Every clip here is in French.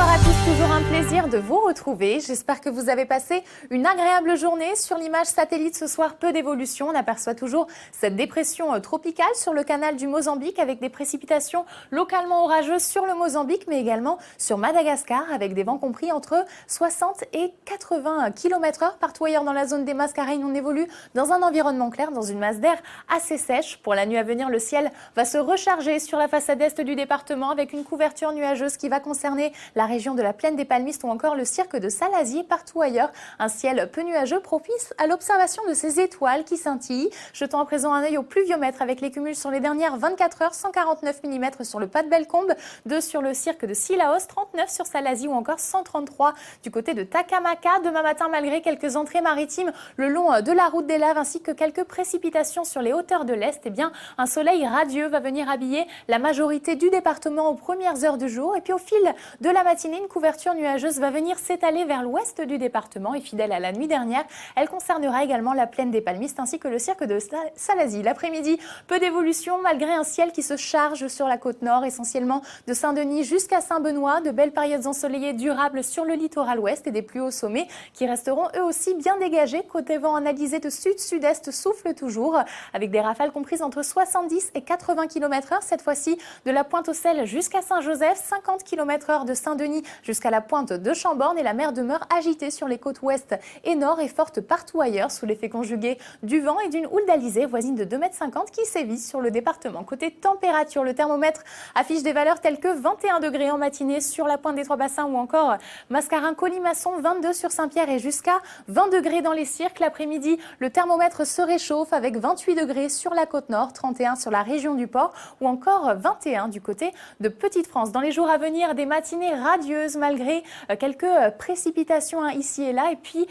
Bonsoir à tous, toujours un plaisir de vous retrouver. J'espère que vous avez passé une agréable journée. Sur l'image satellite ce soir, peu d'évolution. On aperçoit toujours cette dépression tropicale sur le canal du Mozambique avec des précipitations localement orageuses sur le Mozambique, mais également sur Madagascar avec des vents compris entre 60 et 80 km/h. Partout ailleurs dans la zone des Mascareignes, on évolue dans un environnement clair, dans une masse d'air assez sèche. Pour la nuit à venir, le ciel va se recharger sur la façade est du département avec une couverture nuageuse qui va concerner la région de la plaine des Palmistes ou encore le cirque de Salazie. Partout ailleurs, un ciel peu nuageux propice à l'observation de ces étoiles qui scintillent. Jetons à présent un œil au pluviomètre avec les cumuls sur les dernières 24 heures, 149 mm sur le pas de Bellecombe, 2 sur le cirque de Sillaos, 39 sur Salazie ou encore 133 du côté de Takamaka. Demain matin, malgré quelques entrées maritimes le long de la route des laves ainsi que quelques précipitations sur les hauteurs de l'Est, eh bien, un soleil radieux va venir habiller la majorité du département aux premières heures du jour. Et puis au fil de la matinée, une couverture nuageuse va venir s'étaler vers l'ouest du département et fidèle à la nuit dernière, elle concernera également la plaine des Palmistes ainsi que le cirque de Salazie. L'après-midi, peu d'évolution malgré un ciel qui se charge sur la côte nord, essentiellement de Saint-Denis jusqu'à Saint-Benoît, de belles périodes ensoleillées durables sur le littoral ouest et des plus hauts sommets qui resteront eux aussi bien dégagés. Côté vent analysé de sud-sud-est souffle toujours avec des rafales comprises entre 70 et 80 km/h, cette fois-ci de la Pointe-aux-Celles jusqu'à Saint-Joseph, 50 km/h de Saint-Denis jusqu'à la pointe de Chambord, et la mer demeure agitée sur les côtes ouest et nord et forte partout ailleurs sous l'effet conjugué du vent et d'une houle d'alizé voisine de 2,50 m qui sévit sur le département. Côté température, le thermomètre affiche des valeurs telles que 21 degrés en matinée sur la pointe des Trois-Bassins ou encore Mascarin-Colimaçon, 22 sur Saint-Pierre et jusqu'à 20 degrés dans les cirques. L'après-midi, le thermomètre se réchauffe avec 28 degrés sur la côte nord, 31 sur la région du Port ou encore 21 du côté de Petite-France. Dans les jours à venir, des matinées radieuses malgré quelques précipitations ici et là. Et puis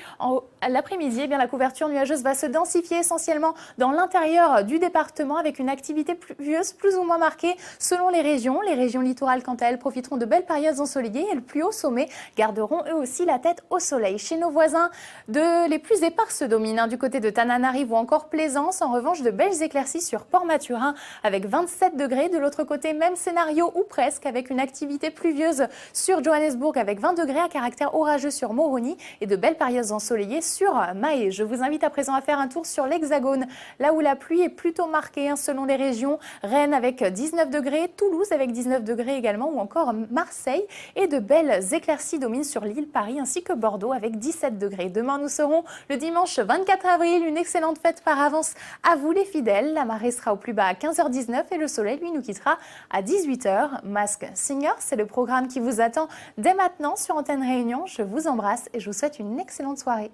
l'après-midi, eh bien, la couverture nuageuse va se densifier essentiellement dans l'intérieur du département avec une activité pluvieuse plus ou moins marquée selon les régions. Les régions littorales, quant à elles, profiteront de belles périodes ensoleillées et le plus haut sommet garderont eux aussi la tête au soleil. Chez nos voisins, les plus éparses dominent du côté de Tananarive ou encore Plaisance. En revanche, de belles éclaircies sur Port-Maturin avec 27 degrés. De l'autre côté, même scénario ou presque avec une activité pluvieuse sur Johannesburg avec 20 degrés à caractère orageux sur Moroni et de belles périodes ensoleillées sur Mahé. Je vous invite à présent à faire un tour sur l'Hexagone, là où la pluie est plutôt marquée selon les régions. Rennes avec 19 degrés, Toulouse avec 19 degrés également ou encore Marseille, et de belles éclaircies dominent sur l'île Paris ainsi que Bordeaux avec 17 degrés. Demain, nous serons le dimanche 24 avril. Une excellente fête par avance à vous les fidèles. La marée sera au plus bas à 15h19 et le soleil, lui, nous quittera à 18h. Masked Singer, c'est le programme qui vous attend dès maintenant sur Antenne Réunion. Je vous embrasse et je vous souhaite une excellente soirée.